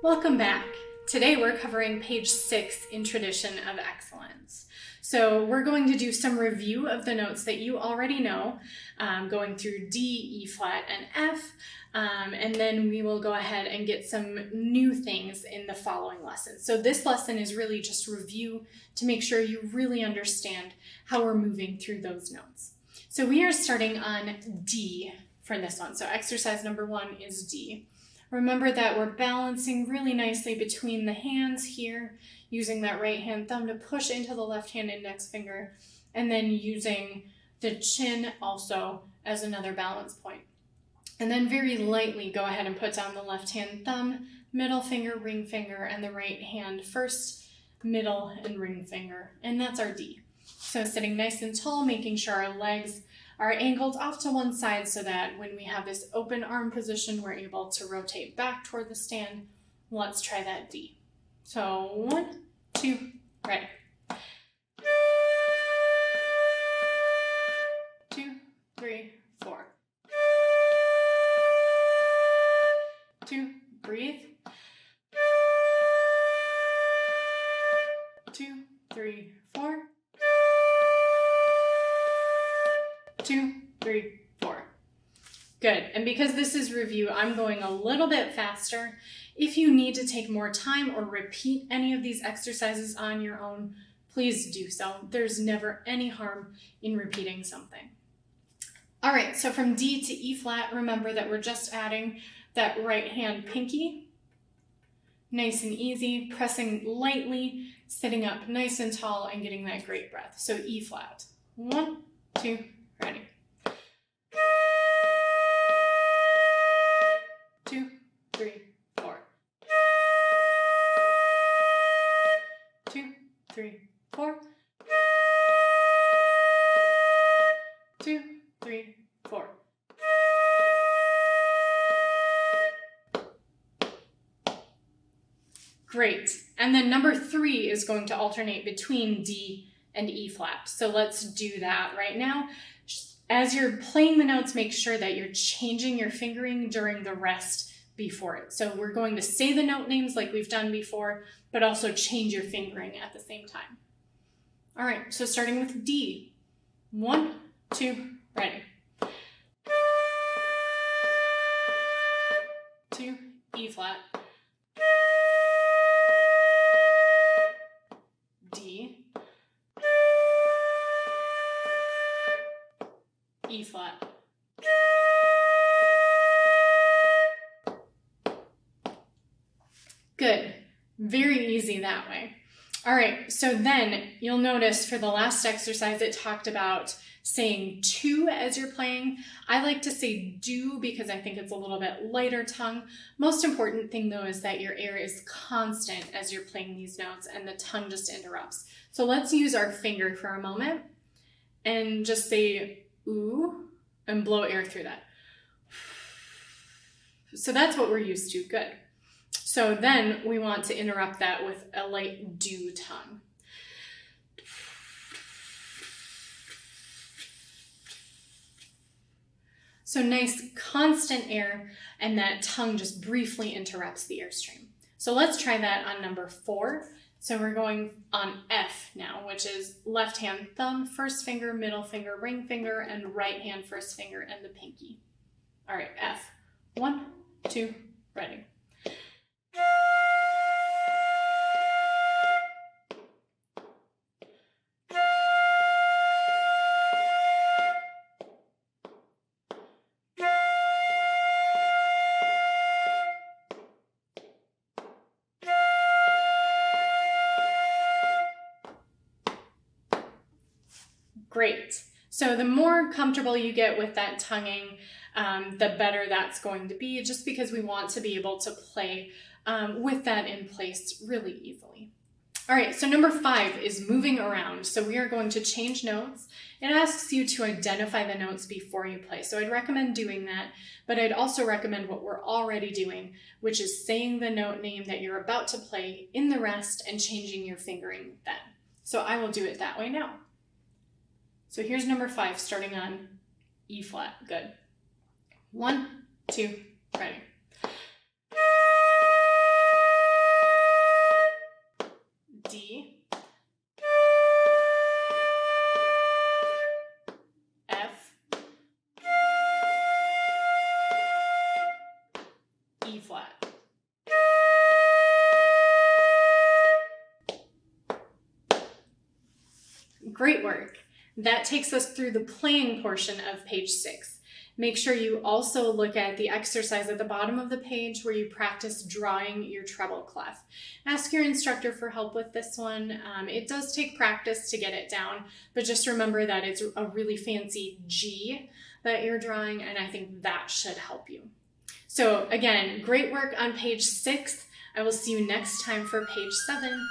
Welcome back. Today we're covering page 6 in Tradition of Excellence. So we're going to do some review of the notes that you already know, going through D, E flat, and F, and then we will go ahead and get some new things in the following lessons. So this lesson is really just review to make sure you really understand how we're moving through those notes. So we are starting on D for this one. So exercise number 1 is D. Remember that we're balancing really nicely between the hands here, using that right hand thumb to push into the left hand index finger, and then using the chin also as another balance point. And then very lightly go ahead and put down the left hand thumb, middle finger, ring finger, and the right hand first, middle, and ring finger. And that's our D. So sitting nice and tall, making sure our legs are angled off to one side so that when we have this open arm position, we're able to rotate back toward the stand. Let's try that D. So 1, 2, ready. 2, 3, 4. 2, breathe. 2, 3, 4. 2, 3, 4. Good. And because this is review, I'm going a little bit faster. If you need to take more time or repeat any of these exercises on your own, please do so. There's never any harm in repeating something. All right, so from D to E flat, remember that we're just adding that right hand pinky. Nice and easy, pressing lightly, sitting up nice and tall, and getting that great breath. So E flat. 1, 2, ready. 2, 3, 4. 2, 3, 4. 2, 3, 4. Great. And then number 3 is going to alternate between D and E flat. So let's do that right now. As you're playing the notes, make sure that you're changing your fingering during the rest before it. So we're going to say the note names like we've done before, but also change your fingering at the same time. All right, so starting with D. 1, 2, ready. 2, E flat. D. E flat. Good. Very easy that way. All right, so then you'll notice for the last exercise it talked about saying to as you're playing. I like to say do because I think it's a little bit lighter tongue. Most important thing though is that your air is constant as you're playing these notes and the tongue just interrupts. So let's use our finger for a moment and just say ooh, and blow air through that. So that's what we're used to, good. So then we want to interrupt that with a light do tongue. So nice constant air, and that tongue just briefly interrupts the airstream. So let's try that on number 4. So we're going on F now, which is left hand thumb, first finger, middle finger, ring finger, and right hand first finger and the pinky. All right, F. 1, 2, ready. Great. So the more comfortable you get with that tonguing, the better that's going to be, just because we want to be able to play with that in place really easily. All right, so number 5 is moving around. So we are going to change notes. It asks you to identify the notes before you play. So I'd recommend doing that, but I'd also recommend what we're already doing, which is saying the note name that you're about to play in the rest and changing your fingering then. So I will do it that way now. So here's number 5, starting on E flat. Good. 1, 2, ready. Great work. That takes us through the playing portion of page 6. Make sure you also look at the exercise at the bottom of the page where you practice drawing your treble clef. Ask your instructor for help with this one. It does take practice to get it down, but just remember that it's a really fancy G that you're drawing, and I think that should help you. So again, great work on page 6. I will see you next time for page 7.